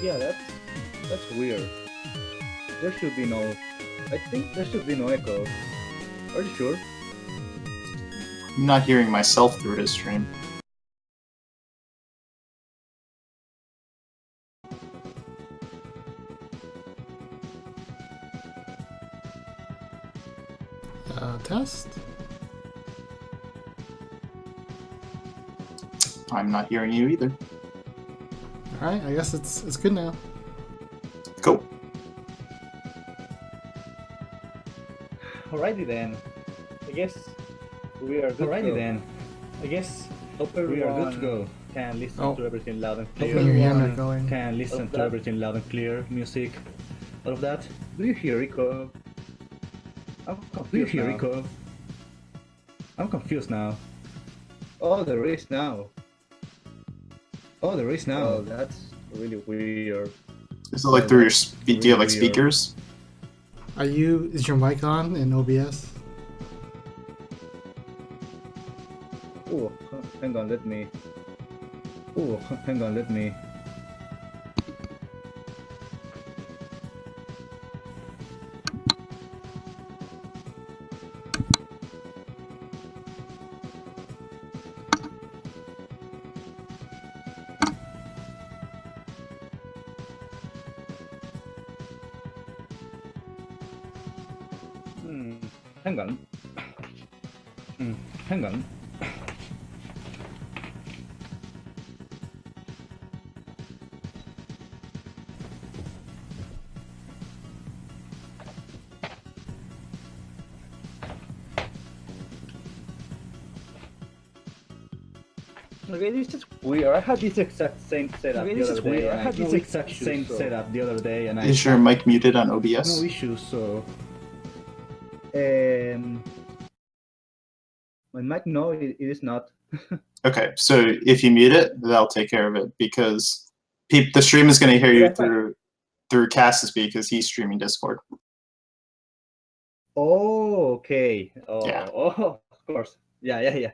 Yeah, that's weird. There should be no. I think there should be no echo. Are you sure? I'm not hearing myself through his stream. Test? I'm not hearing you either. Alright, I guess it's good now. Cool. Alrighty then. I guess we are good. Alrighty then. I guess we are good to go. Can listen to everything loud and clear. Hopefully your camera going. Can listen to everything loud and clear. Music, all of that. Do you hear echo? I'm confused. I'm confused now. Oh, there is now. Oh, that's really weird. Is it like through your do you have like speakers? Is your mic on in OBS? Oh, hang on, let me. Hang on. Hang on. Okay, this is weird. I had this exact same setup the other day. And Is your mic muted on OBS? No issues, so... my mic, no, it is not. Okay, so if you mute it, that'll take care of it because the stream is going to hear you through Cass's because he's streaming Discord. Oh, okay. Oh, yeah. Oh, of course. Yeah.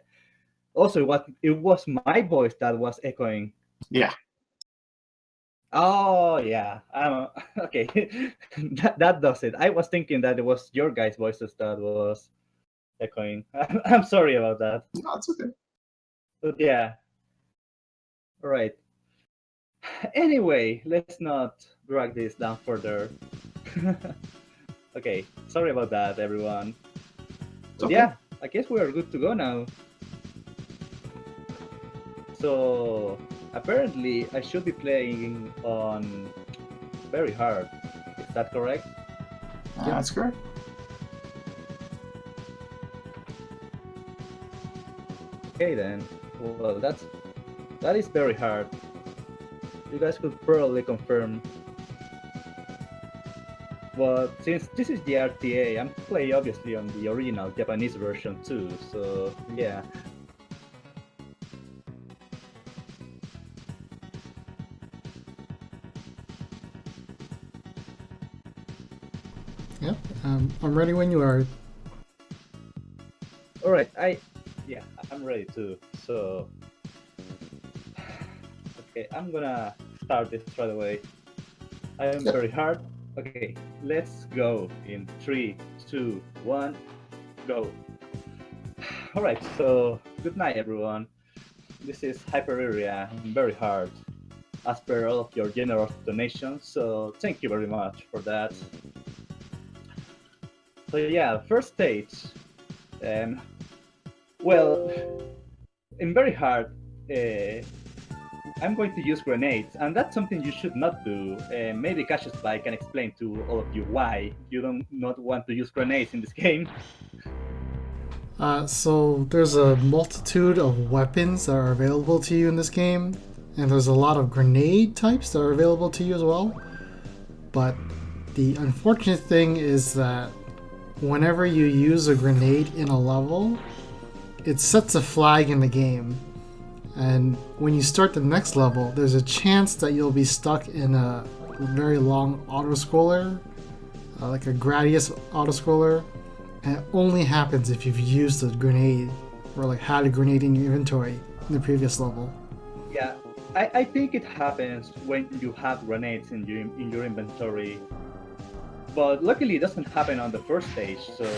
Also, it was my voice that was echoing. Yeah. Oh, yeah. Okay. that does it. I was thinking that it was your guys' voices that was echoing. I'm sorry about that. No, it's okay. But yeah. All right. Anyway, let's not drag this down further. Okay. Sorry about that, everyone. But okay. Yeah, I guess we are good to go now. So apparently I should be playing on very hard. Is that correct? Yeah, that's correct. Okay then. Well, that is very hard. You guys could probably confirm. But since this is the JRTA, I'm playing obviously on the original Japanese version too. So yeah. Yep, I'm ready when you are. All right, I'm ready too. So, okay, I'm gonna start this right away. I am very hard. Okay, let's go in 3, 2, 1, go. All right, so good night, everyone. This is Iria. I'm very hard, as per all of your generous donations. So thank you very much for that. So yeah, first stage. Well, in very hard, I'm going to use grenades, and that's something you should not do. Maybe Cassius can explain to all of you why you don't not want to use grenades in this game. So there's a multitude of weapons that are available to you in this game, and there's a lot of grenade types that are available to you as well. But the unfortunate thing is that whenever you use a grenade in a level, it sets a flag in the game. And when you start the next level, there's a chance that you'll be stuck in a very long autoscroller, like a Gradius autoscroller, and it only happens if you've used a grenade or like had a grenade in your inventory in the previous level. Yeah, I think it happens when you have grenades in your inventory, but luckily it doesn't happen on the first stage, so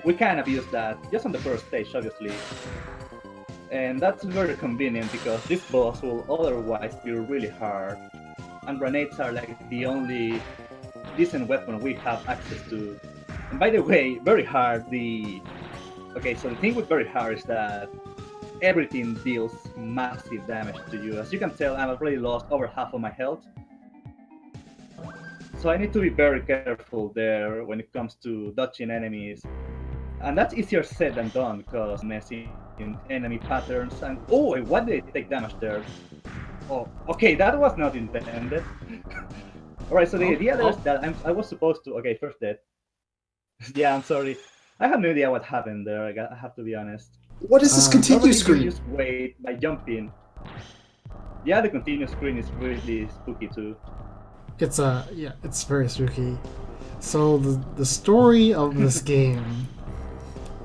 we can abuse that just on the first stage, obviously. And that's very convenient because this boss will otherwise be really hard, and grenades are like the only decent weapon we have access to. And by the way, very hard, okay, so the thing with very hard is that everything deals massive damage to you. As you can tell, I've already lost over half of my health. So I need to be very careful there when it comes to dodging enemies. And that's easier said than done because messing enemy patterns and oh, why did I take damage there? Oh, okay, that was not intended. Alright, so the idea there is that I was supposed to... Okay, first death. Yeah, I'm sorry. I have no idea what happened there, I have to be honest. What is this continue screen? You just wait by jumping. Yeah, the continue screen is really spooky too. It's yeah, it's very spooky. So the story of this game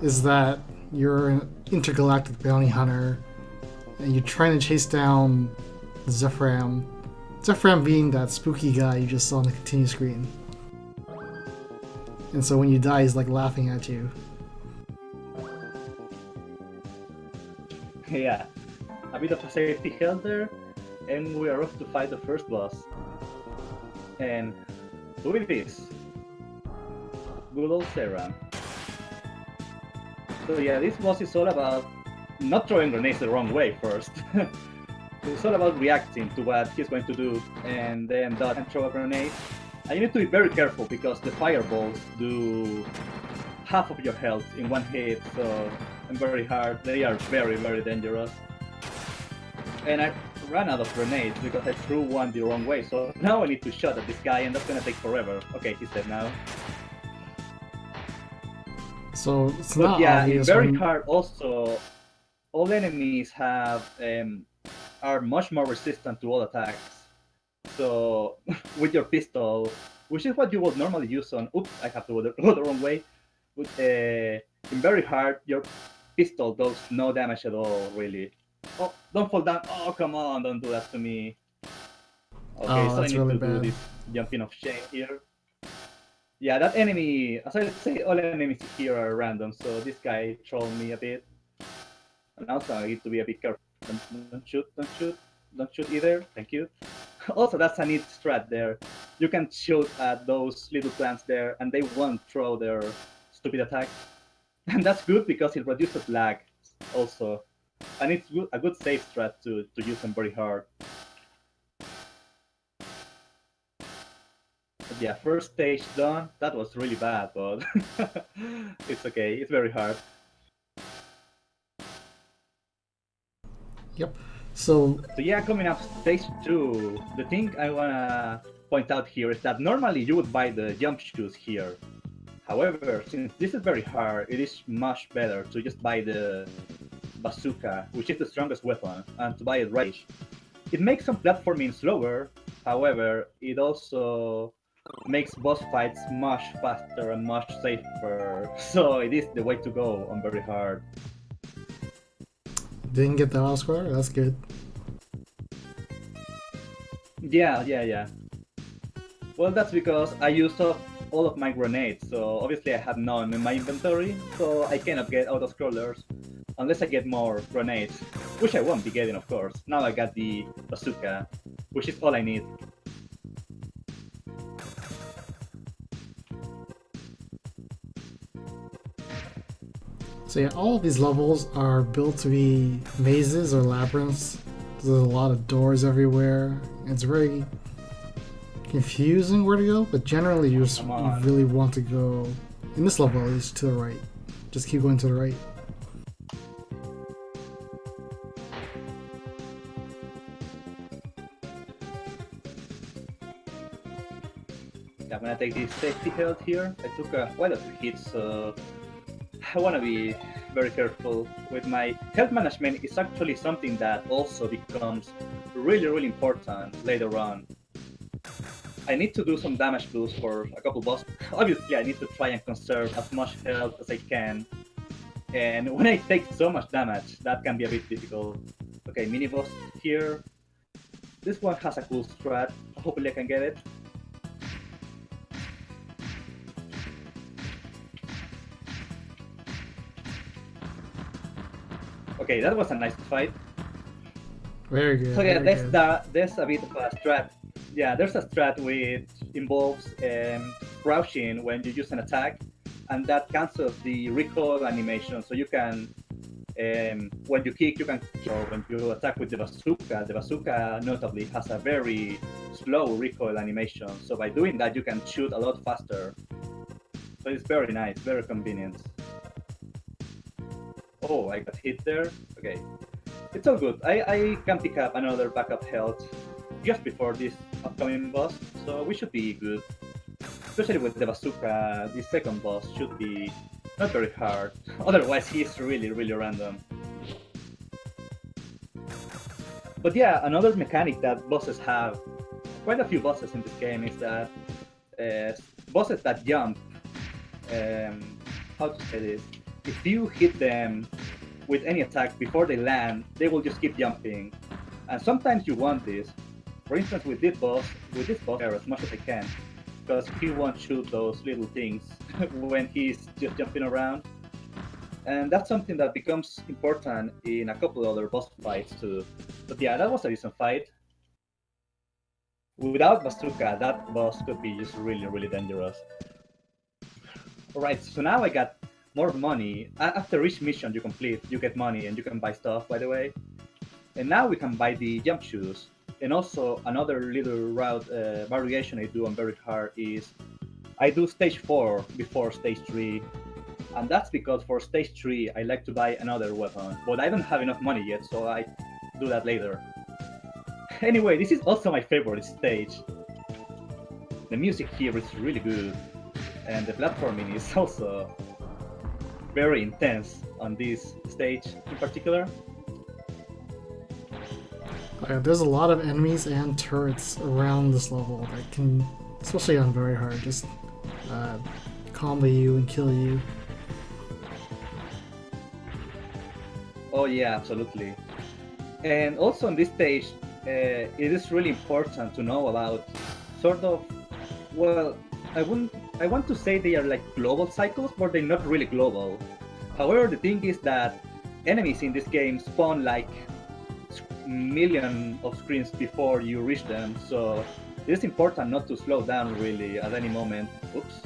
is that you're an intergalactic bounty hunter, and you're trying to chase down Zephram. Zephram being that spooky guy you just saw on the continue screen. And so when you die, he's like laughing at you. Yeah, a bit of a safety held there, and we are off to fight the first boss. And who is this? Good old Sarah. So yeah, this boss is all about not throwing grenades the wrong way first. It's all about reacting to what he's going to do, and then dodge and throw a grenade. And you need to be very careful because the fireballs do half of your health in one hit, so and very hard. They are very, very dangerous. And I ran out of grenades because I threw one the wrong way, so now I need to shoot at this guy, and that's gonna take forever. Okay, he's dead now. So it's but not yeah, obvious in very when... hard also, all enemies have are much more resistant to all attacks. So with your pistol, which is what you would normally use on... Oops, I have to go the wrong way. With, in very hard, your pistol does no damage at all, really. Oh, don't fall down. Oh, come on, don't do that to me. Okay, so I need really to do this jumping of shame here. Yeah, that enemy, as I say, all enemies here are random, so this guy trolled me a bit. And also I need to be a bit careful. Don't shoot, don't shoot, don't shoot either, thank you. Also, that's a neat strat there. You can shoot at those little plants there, and they won't throw their stupid attack. And that's good because it reduces lag also. And it's a good safe strat to use them very hard. But yeah, first stage done. That was really bad, but it's okay. It's very hard. Yep. So yeah, coming up stage 2. The thing I wanna point out here is that normally you would buy the jump shoes here. However, since this is very hard, it is much better to just buy the bazooka, which is the strongest weapon, and to buy it right. It makes some platforming slower, however, it also makes boss fights much faster and much safer, so it is the way to go on very hard. Didn't get the auto score? That's good. Yeah. Well, that's because I used up all of my grenades, so obviously I have none in my inventory, so I cannot get auto scrollers unless I get more grenades, which I won't be getting, of course. Now I got the bazooka, which is all I need. So yeah, all of these levels are built to be mazes or labyrinths. There's a lot of doors everywhere. It's very confusing where to go, but generally you really want to go, in this level at least, to the right. Just keep going to the right. Yeah, I'm gonna take this safety health here. I took quite a few hits, so I want to be very careful with my health management. Is actually something that also becomes really important later on. I need to do some damage boost for a couple bosses. Obviously, I need to try and conserve as much health as I can. And when I take so much damage, that can be a bit difficult. Okay, mini boss here. This one has a cool strat. Hopefully I can get it. Okay, that was a nice fight. Very good. So yeah, very good. there's a bit of a strat. Yeah, there's a strat which involves crouching when you use an attack, and that cancels the recoil animation. So you can, when you kick, you can kill. Or when you attack with the bazooka notably has a very slow recoil animation. So by doing that, you can shoot a lot faster. So it's very nice, very convenient. Oh, I got hit there. Okay. It's all good. I can pick up another backup health just before this upcoming boss, so we should be good. Especially with the bazooka, the second boss should be not very hard. Otherwise, he's really, really random. But yeah, another mechanic that bosses have, quite a few bosses in this game, is that bosses that jump, how to say this, if you hit them with any attack before they land, they will just keep jumping. And sometimes you want this. For instance, with this boss as much as I can, because he won't shoot those little things when he's just jumping around. And that's something that becomes important in a couple other boss fights too. But yeah, that was a decent fight. Without bazooka, that boss could be just really, really dangerous. Alright, so now I got more money. After each mission you complete, you get money and you can buy stuff, by the way. And now we can buy the jump shoes. And also another little route variation I do on very hard is I do stage 4 before stage 3. And that's because for stage 3 I like to buy another weapon, but I don't have enough money yet, so I do that later. Anyway, this is also my favorite stage. The music here is really good, and the platforming is also very intense on this stage in particular. There's a lot of enemies and turrets around this level that can, especially on very hard, just combo you and kill you. Oh yeah, absolutely. And also on this stage, it is really important to know about sort of, well, I want to say they are like global cycles, but they're not really global. However, the thing is that enemies in this game spawn like millions of screens before you reach them, so it is important not to slow down really at any moment. Oops.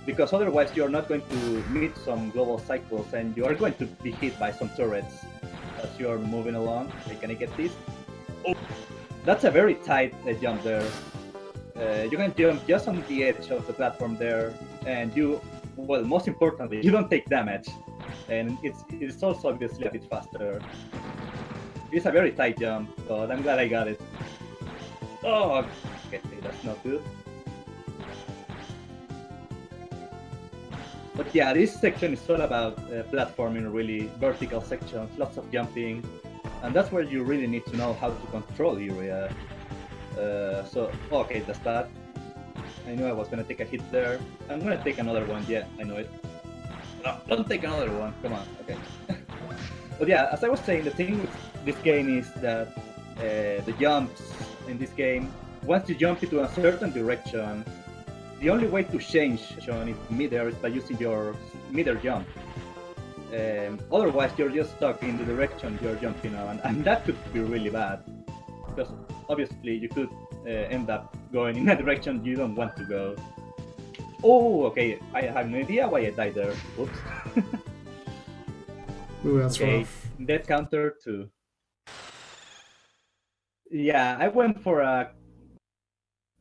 Because otherwise you're not going to meet some global cycles and you are going to be hit by some turrets as you're moving along. Okay, can I get this? Oh, that's a very tight jump there. You can jump just on the edge of the platform there, and you, well, most importantly, you don't take damage, and it's also obviously a bit faster. It's a very tight jump, but I'm glad I got it. Oh, okay, that's not good. But yeah, this section is all about platforming, really, vertical sections, lots of jumping, and that's where you really need to know how to control Iria. So, okay, that's bad. I knew I was gonna take a hit there. I'm gonna take another one, yeah, I know it. No, don't take another one, come on, okay. But yeah, as I was saying, the thing with this game is that the jumps in this game, once you jump into a certain direction, the only way to change in midair is by using your midair jump. Otherwise, you're just stuck in the direction you're jumping on, and that could be really bad. Because obviously, you could end up going in a direction you don't want to go. Oh, okay, I have no idea why I died there. Oops. Ooh, that's okay, rough. death counter 2. Yeah, I went for a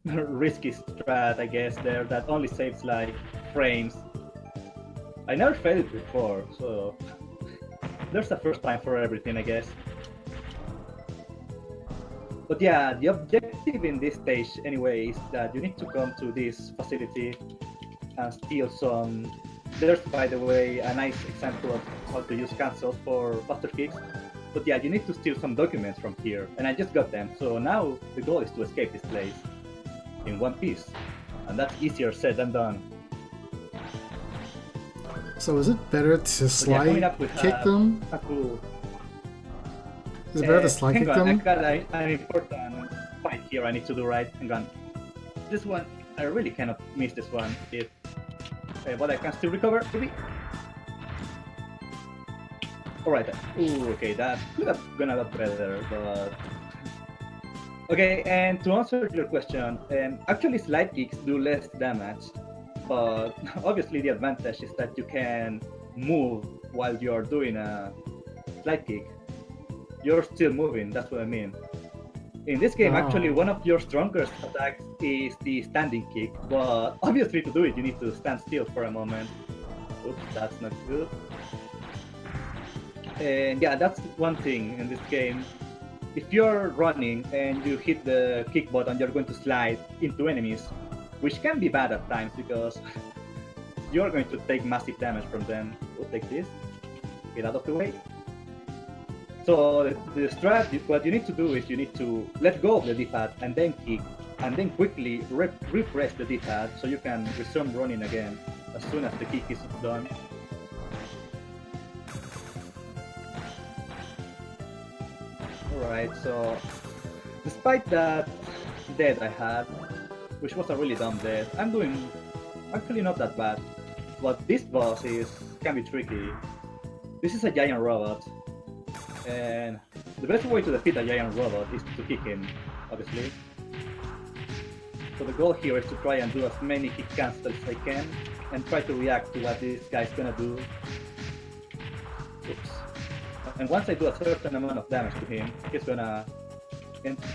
risky strat, I guess, there that only saves like frames. I never failed it before, so there's a first time for everything, I guess. But yeah, the objective in this stage anyway is that you need to come to this facility and steal some. There's, by the way, a nice example of how to use cancels for faster kicks. But yeah, you need to steal some documents from here, and I just got them, so now the goal is to escape this place in one piece, and that's easier said than done. So is it better to slide kick them? A cool. Is it better to slide kick them? I got an important. here I need to do right. Hang on. This one, I really cannot miss this one. But I can still recover, maybe? Alright. Ooh, okay, that could have gone a lot better, but... Okay, and to answer your question, actually slide kicks do less damage, but obviously the advantage is that you can move while you're doing a slide kick. You're still moving, that's what I mean. In this game, actually, one of your strongest attacks is the standing kick, but obviously to do it, you need to stand still for a moment. Oops, that's not good. And yeah, that's one thing in this game. If you're running and you hit the kick button, you're going to slide into enemies, which can be bad at times because you're going to take massive damage from them. We'll take this, get out of the way. So the strat, what you need to do is you need to let go of the D-pad and then kick, and then quickly repress the D-pad so you can resume running again as soon as the kick is done. Alright, so despite that death I had, which was a really dumb death, I'm doing actually not that bad. But this boss can be tricky. This is a giant robot. And the best way to defeat a giant robot is to kick him, obviously. So the goal here is to try and do as many kick cancels as I can, and try to react to what this guy's gonna do. Oops. And once I do a certain amount of damage to him, he's gonna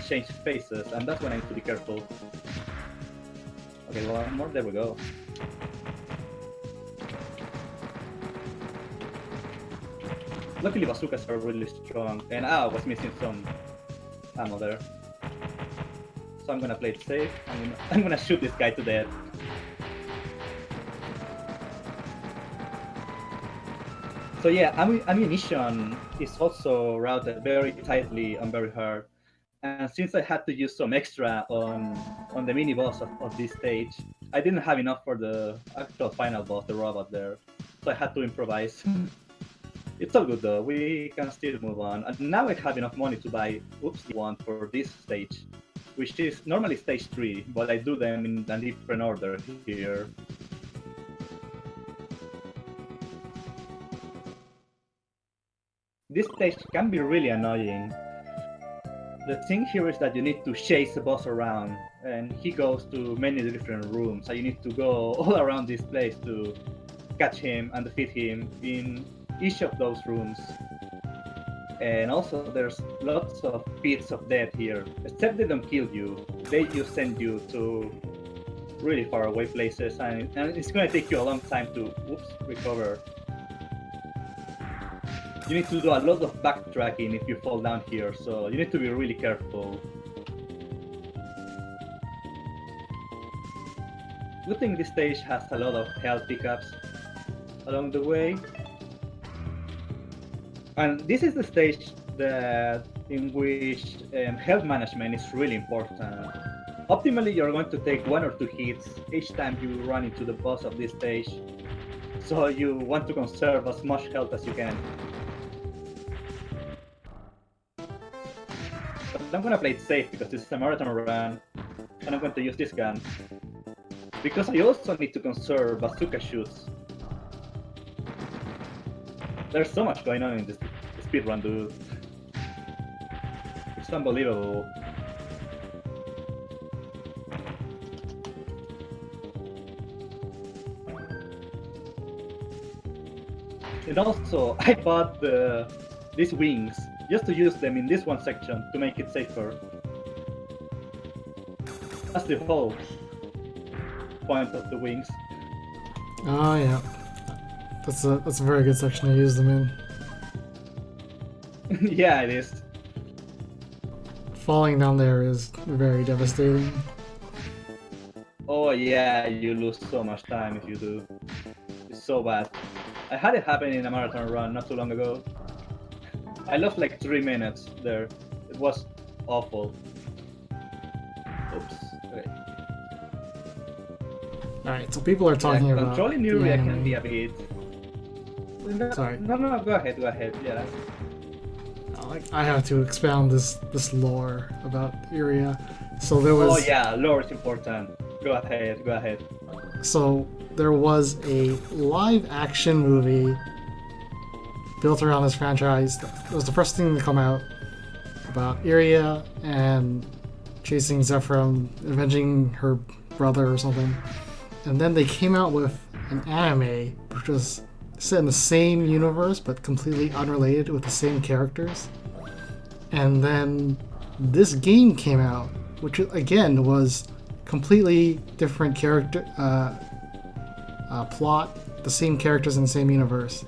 change faces, and that's when I need to be careful. Okay, one more, there we go. Luckily bazookas are really strong, and I was missing some ammo there. So I'm gonna play it safe. I'm gonna shoot this guy to death. So yeah, ammunition is also routed very tightly and very hard. And since I had to use some extra on the mini boss of this stage, I didn't have enough for the actual final boss, the robot there. So I had to improvise. It's all good though, we can still move on. And now I have enough money to buy one for this stage, which is normally stage 3, but I do them in a different order here. This stage can be really annoying. The thing here is that you need to chase the boss around, and he goes to many different rooms, so you need to go all around this place to catch him and defeat him in each of those rooms. And also there's lots of pits of death here. Except they don't kill you, they just send you to really far away places, and it's gonna take you a long time to recover. You need to do a lot of backtracking if you fall down here, so you need to be really careful. Good thing this stage has a lot of health pickups along the way. And this is the stage in which health management is really important. Optimally, you're going to take 1 or 2 hits each time you run into the boss of this stage, so you want to conserve as much health as you can. But I'm gonna play it safe because this is a marathon run, and I'm going to use this gun. Because I also need to conserve bazooka shoots. There's so much going on in this speedrun, dude. It's unbelievable. And also, I bought these wings just to use them in this one section to make it safer. That's the whole point of the wings. Oh yeah. That's a very good section to use them in. Yeah, it is. Falling down there is very devastating. Oh yeah, you lose so much time if you do. It's so bad. I had it happen in a marathon run not too long ago. I lost like 3 minutes there. It was awful. Oops. Okay. Alright, so people are talking about controlling Iria can be a bit... Sorry. No, go ahead, yeah. I have to expound this lore about Iria. So there was. Oh yeah, lore is important. Go ahead, go ahead. So there was a live-action movie built around this franchise. It was the first thing to come out about Iria and chasing Zephram, avenging her brother or something. And then they came out with an anime, which was set in the same universe but completely unrelated with the same characters. And then this game came out, which again was completely different character plot, the same characters in the same universe.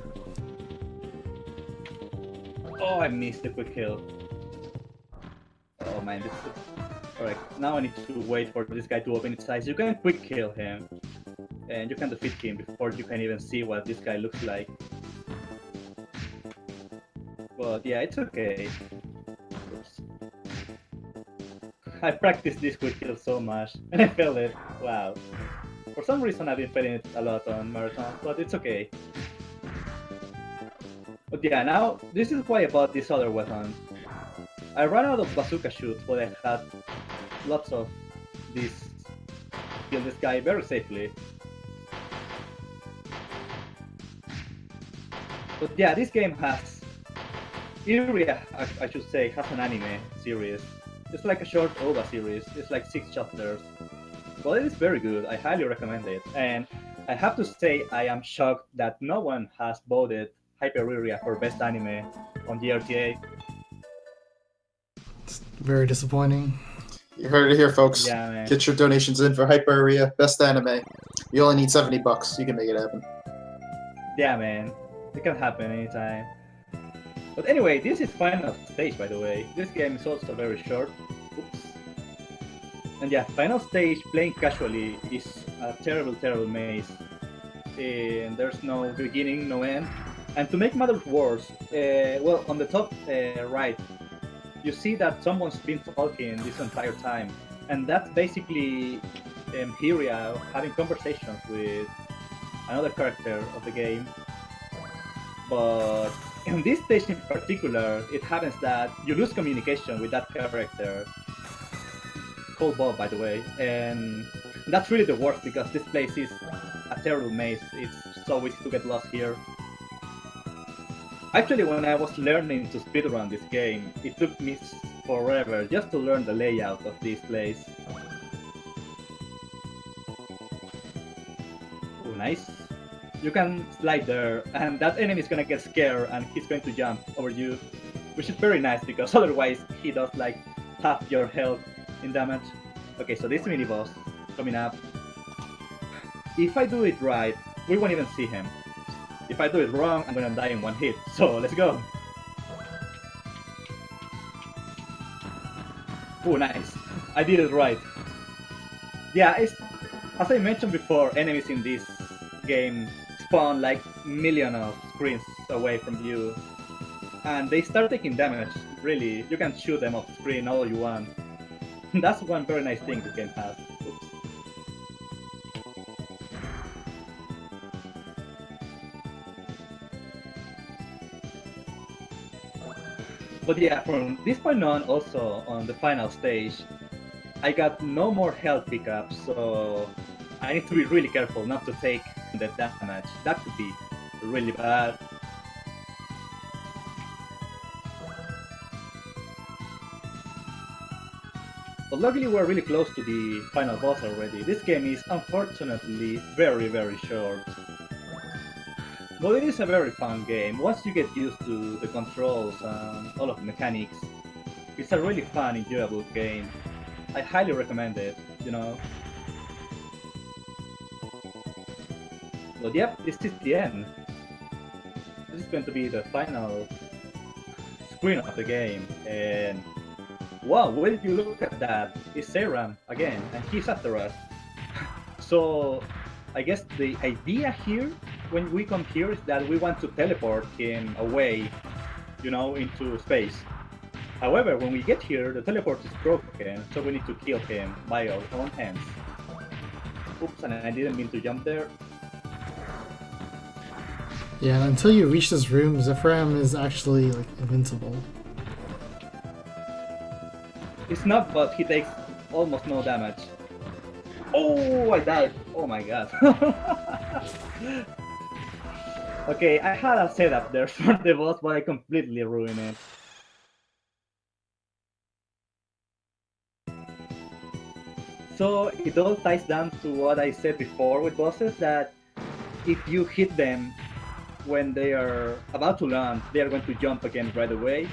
Oh, I missed the quick kill. Oh man, this is... Alright, now I need to wait for this guy to open his eyes. You can quick kill him, and you can defeat him before you can even see what this guy looks like. But yeah, it's okay. Oops. I practiced this quick kill so much, and I failed it. Wow. For some reason I've been failing it a lot on marathon, but it's okay. But yeah, now this is why I bought this other weapon. I ran out of bazooka shoots, but I had lots of this to kill this guy very safely. But yeah, this game has... Iria, I should say, has an anime series. It's like a short OVA series, it's like 6 chapters. But it is very good, I highly recommend it. And I have to say, I am shocked that no one has voted Iria for best anime on JRTA. It's very disappointing. You heard it here, folks. Yeah, man. Get your donations in for Iria, best anime. You only need $70. You can make it happen. Yeah, man. It can happen anytime. But anyway, this is final stage, by the way. This game is also very short. Oops. And yeah, final stage, playing casually, is a terrible, terrible maze. And there's no beginning, no end. And to make matters worse, well, on the top right, you see that someone's been talking this entire time. And that's basically Iria having conversations with another character of the game. But in this stage in particular, it happens that you lose communication with that character, called Bob, by the way, and that's really the worst because this place is a terrible maze. It's so easy to get lost here. Actually, when I was learning to speedrun this game, it took me forever just to learn the layout of this place. Oh, nice. You can slide there, and that enemy is gonna get scared, and he's going to jump over you, which is very nice because otherwise he does like half your health in damage. Okay, so this mini boss coming up. If I do it right, we won't even see him. If I do it wrong, I'm gonna die in one hit. So let's go. Oh, nice. I did it right. Yeah, it's, as I mentioned before, enemies in this game spawn like millions of screens away from you, and they start taking damage. Really, you can shoot them off screen all you want. That's one very nice thing this game has. Oops. But yeah, from this point on, also on the final stage, I got no more health pickups, so I need to be really careful not to take the damage. That could be really bad. But luckily we're really close to the final boss already. This game is unfortunately very, very short. But it is a very fun game. Once you get used to the controls and all of the mechanics, it's a really fun, enjoyable game. I highly recommend it, you know. But yep, this is the end. This is going to be the final screen of the game, and wow, will you look at that? It's Zephram again, and he's after us. So I guess the idea here, when we come here, is that we want to teleport him away, you know, into space. However, when we get here, the teleport is broken, so we need to kill him by our own hands. Oops, and I didn't mean to jump there. Yeah, until you reach this room, Zephram is actually like invincible. It's not, but he takes almost no damage. Oh, I died. Oh my god. Okay, I had a setup there for the boss, but I completely ruined it. So it all ties down to what I said before with bosses, that if you hit them when they are about to land, they are going to jump again right away.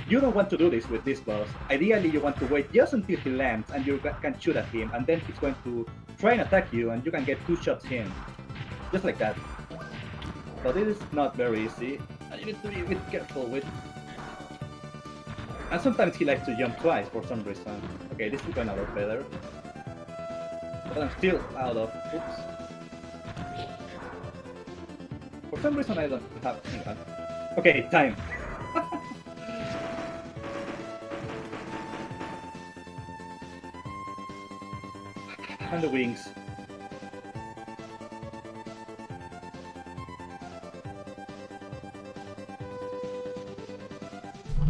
You don't want to do this with this boss. Ideally, you want to wait just until he lands and you can shoot at him, and then he's going to try and attack you, and you can get 2 shots in. Just like that. But it is not very easy, and you need to be a bit careful with. And sometimes he likes to jump twice for some reason. Okay, this is going a lot better. But I'm still out of. Oops. For some reason I don't have. Hang on. Okay, time. And the wings.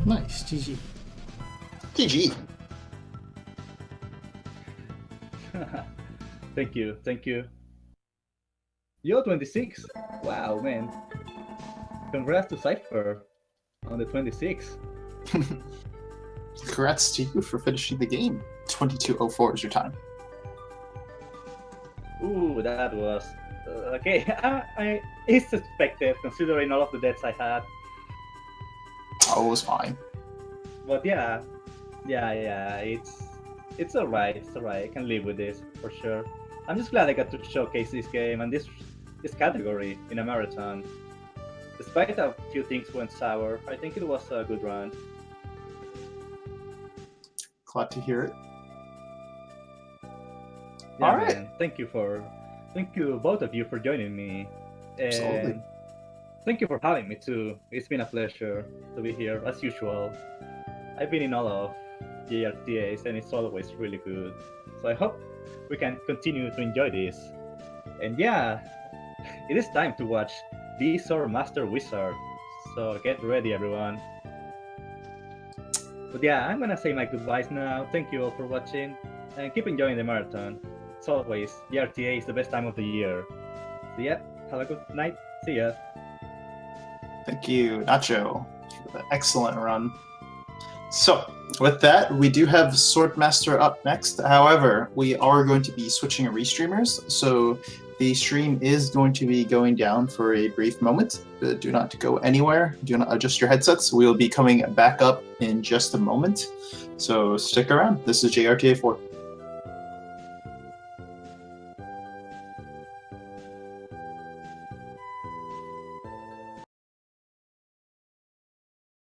Nice, GG. GG. Thank you, thank you. Yo, 26. Wow, man. Congrats to Cypher on the 26. Congrats to you for finishing the game. 22:04 is your time. Ooh, that was okay. It's expected considering all of the deaths I had. Oh, it was fine. But yeah, it's alright. It's alright. I can live with this for sure. I'm just glad I got to showcase this game and this category in a marathon. Despite a few things went sour, I think it was a good run. Glad to hear it. Yeah, All right. man. Thank you both of you for joining me. And Absolutely. thank you for having me too. It's been a pleasure to be here as usual. I've been in all of JRTAs and it's always really good. So I hope we can continue to enjoy this. And yeah, it is time to watch Visor Master Wizard. So get ready, everyone. But yeah, I'm gonna say my goodbyes now. Thank you all for watching and keep enjoying the marathon. As always, JRTA is the best time of the year. So yeah, have a good night. See ya. Thank you, Nacho, for the excellent run. So, with that, we do have Swordmaster up next. However, we are going to be switching restreamers, so the stream is going to be going down for a brief moment. Do not go anywhere. Do not adjust your headsets. We will be coming back up in just a moment. So stick around. This is JRTA4.